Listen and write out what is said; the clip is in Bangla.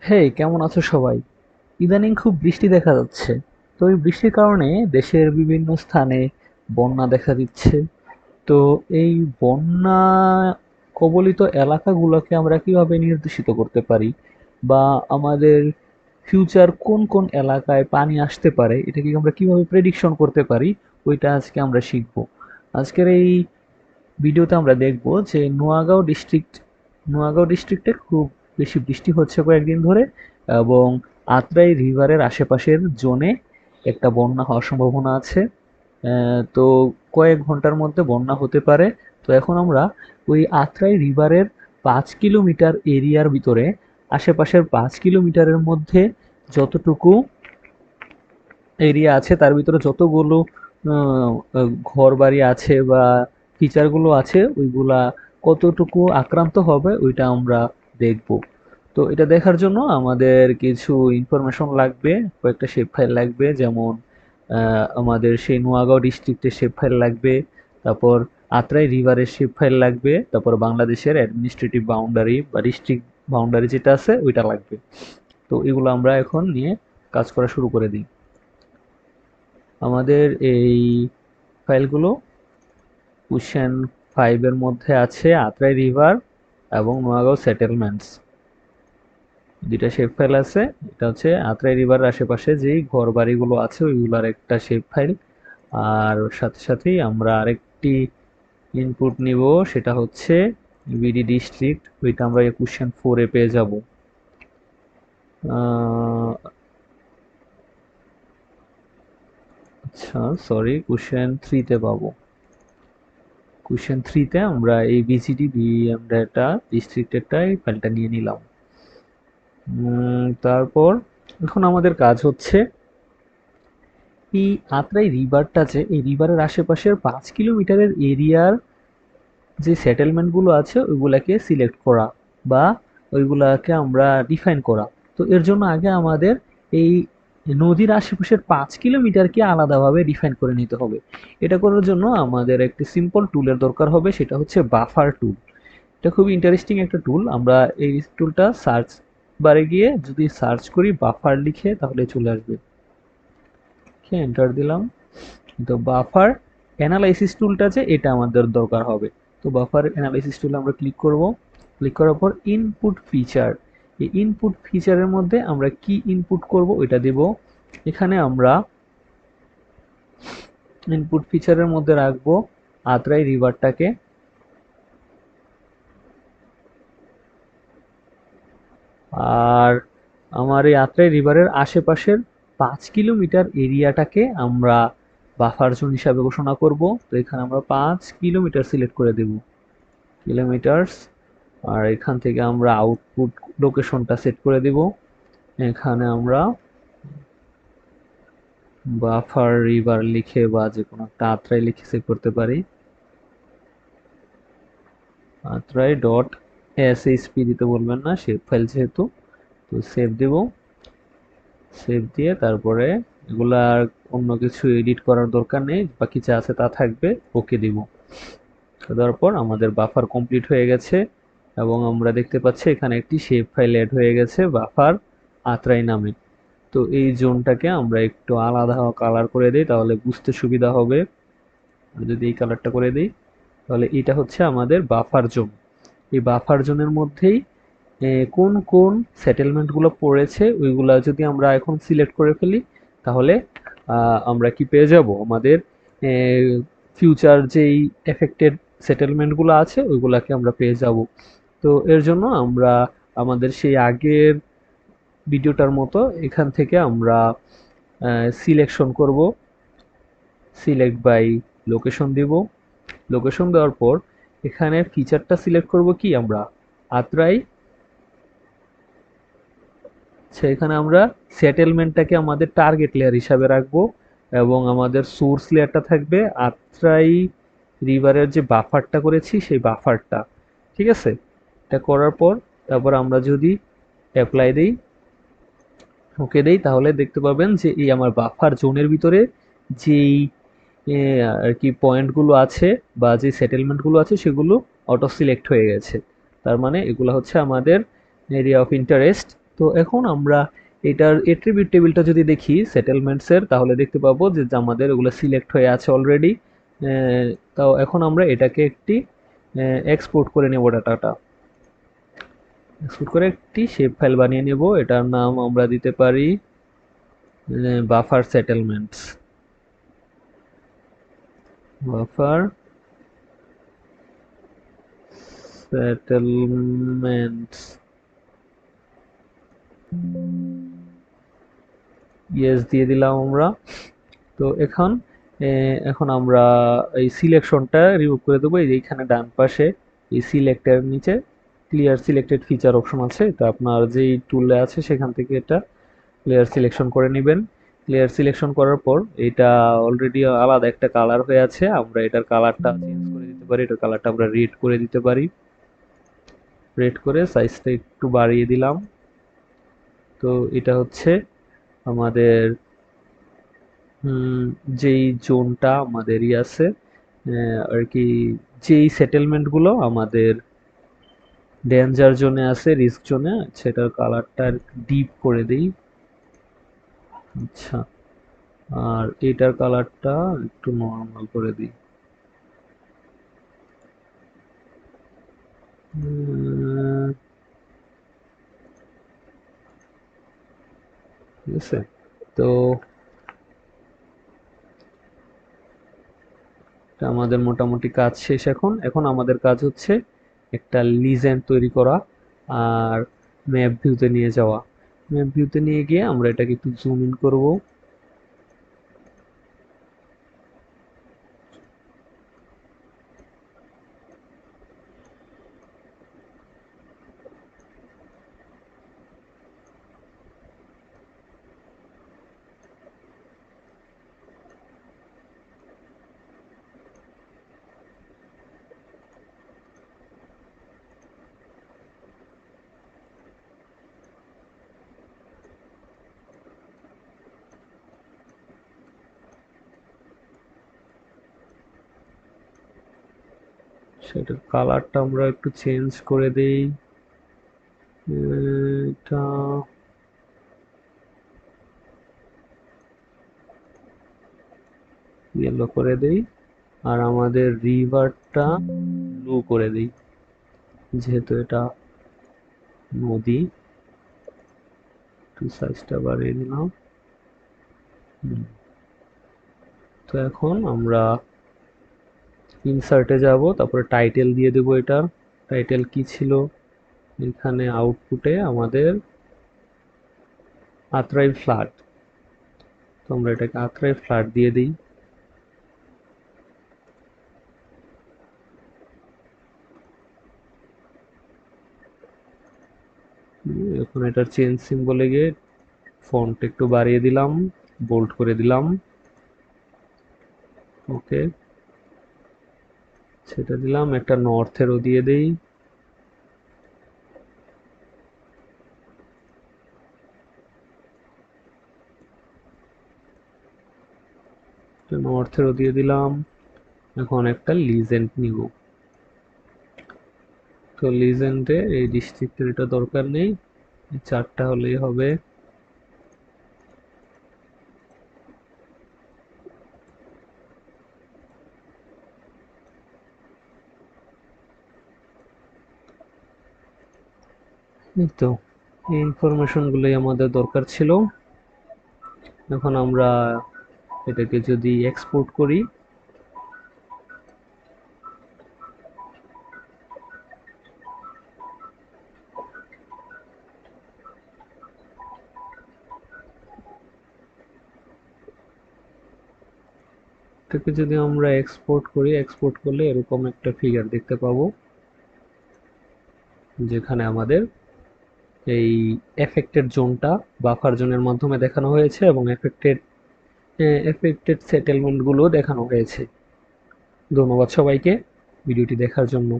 হেই, কেমন আছো সবাই? ইদানিং খুব বৃষ্টি দেখা যাচ্ছে। তো এই বৃষ্টির কারণে দেশের বিভিন্ন স্থানে বন্যা দেখা দিচ্ছে। তো এই বন্যা কবলিত এলাকাগুলোকে আমরা কিভাবে নির্দেশিত করতে পারি, বা আমাদের ফিউচার কোন কোন এলাকায় পানি আসতে পারে এটাকে আমরা কিভাবে প্রেডিকশন করতে পারি, ওইটা আজকে আমরা শিখবো। আজকের এই ভিডিওতে আমরা দেখব যে নোয়াগাঁও ডিস্ট্রিক্টে খুব বেশি বৃষ্টি হচ্ছে কয়েকদিন ধরে, এবং আত্রাই রিভারের আশেপাশের জোনে একটা বন্যা হওয়ার সম্ভাবনা আছে। তো কয়েক ঘন্টার মধ্যে বন্যা হতে পারে। তো এখন আমরা ওই আত্রাই রিভারের 5 কিলোমিটার এরিয়ার ভিতরে, আশেপাশের 5 কিলোমিটারের মধ্যে যতটুকু এরিয়া আছে তার ভিতরে যতগুলো ঘর বাড়ি আছে বা ফিচারগুলো আছে ওইগুলা কতটুকু আক্রান্ত হবে ওইটা আমরা দেখব। তো এটা দেখার জন্য আমাদের কিছু ইনফরমেশন লাগবে, কয়েকটা শেপ ফাইল লাগবে, যেমন আমাদের সেই নোয়াগাঁও ডিস্ট্রিক্টের শেপ ফাইল লাগবে, তারপর আত্রাই রিভারের শেপ ফাইল লাগবে, তারপর বাংলাদেশের অ্যাডমিনিস্ট্রেটিভ বাউন্ডারি বা ডিস্ট্রিক্ট বাউন্ডারি যেটা আছে ওইটা লাগবে। তো এগুলো আমরা এখন নিয়ে কাজ করা শুরু করে দিই। আমাদের এই ফাইলগুলো কোশ্চেন 5 এর মধ্যে আছে আত্রাই রিভার এবং নোয়াগাঁও সেটেলমেন্টস, দুইটা শেপ ফাইল আছে। এটা হচ্ছে আত্রাই রিভারের আশেপাশে যেই ঘর বাড়িগুলো আছে ওইগুলার একটা শেপ ফাইল। আর সাথে সাথেই আমরা আরেকটি ইনপুট নিব, সেটা হচ্ছে বিডি ডিস্ট্রিক্ট, ওইটা আমরা কোশ্চেন 4-এ পেয়ে যাব। আচ্ছা, সরি, কোশ্চেন 3-তে পাবো। কোশ্চেন 3-তে আমরা এই বিজিডি বিএম ডাটা ডিস্ট্রিক্টেরটা এই ফাইলটা নিয়ে নিলাম। তারপর এখন আমাদের কাজ হচ্ছে এই আত্রাই রিভারটা, যে এই রিভারের আশেপাশের 5 কিলোমিটারের এরিয়ার যে সেটেলমেন্টগুলো আছে ওইগুলাকে সিলেক্ট করা, বা ওইগুলাকে আমরা ডিফাইন করা। তো এর জন্য আগে আমাদের এই নদীর আশেপাশের 5 কিলোমিটারকে আলাদাভাবে ডিফাইন করে নিতে হবে। এটা করার জন্য আমাদের একটি সিম্পল টুলের দরকার হবে, সেটা হচ্ছে বাফার টুল। এটা খুবই ইন্টারেস্টিং একটা টুল। আমরা এই টুলটা সার্চ বারে গিয়ে যদি সার্চ করি বাফার লিখে, তাহলে চলে আসবে। এন্টার দিলাম। তো বাফার অ্যানালাইসিস টুলটা যে এটা আমাদের দরকার হবে। তো বাফার অ্যানালাইসিস টুলে আমরা ক্লিক করব। ক্লিক করার পর ইনপুট ফিচার, এই ইনপুট ফিচারের মধ্যে আমরা কি ইনপুট করব ওইটা দেব। এখানে আমরা ইনপুট ফিচারের মধ্যে রাখবো আত্রাই রিভারটাকে। আর আমার এই আত্রাই রিভারের আশেপাশের 5 কিলোমিটার এরিয়াটাকে আমরা বাফার জোন হিসাবে ঘোষণা করব। তো এখানে আমরা 5 কিলোমিটার সিলেক্ট করে দেব, কিলোমিটারস। আর এখান থেকে আমরা আউটপুট লোকেশনটা সেট করে দেব। এখানে আমরা বাফার রিভার লিখে বা যে কোনো একটা আত্রাই লিখে সেভ করতে পারি, আত্রাই ডট এসএইচপি দিতে বলবেন না, শেপ ফাইল যেহেতু। তো সেভ দেব। সেভ দিয়ে তারপরে এগুলা আর অন্য কিছু এডিট করার দরকার নেই, বাকি যা আছে তা থাকবে, ওকে দিব। দেওয়ার পর আমাদের বাফার কমপ্লিট হয়ে গেছে, এবং আমরা দেখতে পাচ্ছি এখানে একটি শেপ ফাইল অ্যাড হয়ে গেছে বাফার আত্রাই নামে। তো এই জোনটাকে আমরা একটু আলাদা কালার করে দিই, তাহলে বুঝতে সুবিধা হবে। যদি এই কালারটা করে দিই, তাহলে এটা হচ্ছে আমাদের বাফার জোন। এই বাফার জোনের মধ্যেই কোন কোন সেটেলমেন্টগুলো পড়েছে ওইগুলা যদি আমরা এখন সিলেক্ট করে ফেলি, তাহলে আমরা কি পেয়ে যাব, আমাদের ফিউচার যেই এফেক্টেড সেটেলমেন্টগুলো আছে ওইগুলাকে আমরা পেয়ে যাব। তো এর জন্য আমরা আমাদের সেই আগের ভিডিওটার মতো এখান থেকে আমরা সিলেকশন করব, সিলেক্ট বাই লোকেশন দিব। লোকেশন দেওয়ার পর এখানে ফিচারটা সিলেক্ট করব কি আমরা, আত্রাই। সেখানে আমরা সেটেলমেন্টটাকে আমাদের টার্গেট লেয়ার হিসাবে রাখবো, এবং আমাদের সোর্স লেয়ারটা থাকবে আত্রাই রিভারের যে বাফারটা করেছি সেই বাফারটা। ঠিক আছে, এটা করার পর তারপর আমরা যদি অ্যাপ্লাই দেই, ওকে দেই, তাহলে দেখতে পাবেন যে এই আমার বাফার জোনের ভিতরে যেই আর কি পয়েন্টগুলো আছে বা যে সেটেলমেন্টগুলো আছে সেগুলো অটো সিলেক্ট হয়ে গেছে। তার মানে এগুলো হচ্ছে আমাদের এরিয়া অফ ইন্টারেস্ট, তো এখন আমরা এটার এট্রিবিউট টেবিলটা যদি দেখি সেটেলমেন্টস এর, তাহলে দেখতে পাবো যে আমাদের ওগুলো সিলেক্ট হয়ে আছে অলরেডি। তাও এখন আমরা এটাকে একটি এক্সপোর্ট করে নেব, ডাটাটা এক্সপোর্ট করে একটি শেপ ফাইল বানিয়ে নেব। এটার নাম আমরা দিতে পারি buffer settlements, buffer settlements, yes দিয়ে দিলাম আমরা। তো এখন আমরা এই সিলেকশনটা রিমুভ করে দেবো। এই যে এইখানে ডান পাশে এই সিলেক্টের নিচে ক্লিয়ার সিলেক্টেড ফিচার অপশন আছে, তো আপনার যেই টুলে আছে সেখান থেকে এটা ক্লিয়ার সিলেকশন করে নেবেন। ক্লিয়ার সিলেকশন করার পর এটা অলরেডি আলাদা একটা কালার হয়ে আছে, আমরা এটার কালারটা চেঞ্জ করে দিতে পারি। এটার কালারটা আমরা রেড করে দিতে পারি। রেড করে সাইজটা একটু বাড়িয়ে দিলাম। তো এটা হচ্ছে আমাদের যেই জোনটা আমাদের আছে আর কি, যেই সেটেলমেন্ট গুলো আমাদের ডেঞ্জার জোনে আছে, রিস্ক জোনে, সেটার কালারটা ডিপ করে দেই। আচ্ছা, আর এটার কালারটা একটু নর্মাল করে দিই। ঠিক আছে, তো আমাদের মোটামুটি কাজ শেষ। এখন এখন আমাদের কাজ হচ্ছে একটা লিজেন্ড তৈরি করা আর ম্যাপ ভিউতে নিয়ে যাওয়া। ম্যাপ ভিউতে নিয়ে গিয়ে আমরা এটাকে একটু জুম ইন করব। সেটার কালারটা আমরা একটু চেঞ্জ করে দেই। এটা ইয়েলো করে দেই, আর আমাদের রিভারটা ব্লু করে দিই, যেহেতু এটা নদী। একটু সাইজটা বাড়িয়ে দিলাম। তো এখন আমরা ইনসার্টে যাব, তারপরে টাইটেল দিয়ে দেবো। এটার টাইটেল কি ছিল, এখানে আউটপুটে আমাদের আত্রাই ফ্লাড, তো আমরা এটাকে আত্রাই ফ্লাড দিয়ে দিই। এখন এটার চেঞ্জ সিম্বলে গিয়ে ফন্ট একটু বাড়িয়ে দিলাম, বোল্ড করে দিলাম। ওকে, সেটা দিলাম। একটা নর্থেরও দিয়ে দেই। নর্থেরও দিয়ে দিলাম। এখন একটা লিজেন্ড নিব। তো লিজেন্ডে এই ডিস্ট্রিক্টের এটা দরকার নেই, চারটা হলেই হবে। এই তো, এই ইনফরমেশন গুলোই আমাদের দরকার ছিল। এখন আমরা এটাকে যদি এক্সপোর্ট করি, এটাকে যদি আমরা এক্সপোর্ট করি, এক্সপোর্ট করলে এরকম একটা ফিগার দেখতে পাবো, যেখানে আমাদের এই এফেক্টেড জোনটা বাফার জোনের মাধ্যমে দেখানো হয়েছে এবং এফেক্টেড সেটেলমেন্ট গুলো দেখানো হয়েছে। ধন্যবাদ সবাইকে ভিডিওটি দেখার জন্য।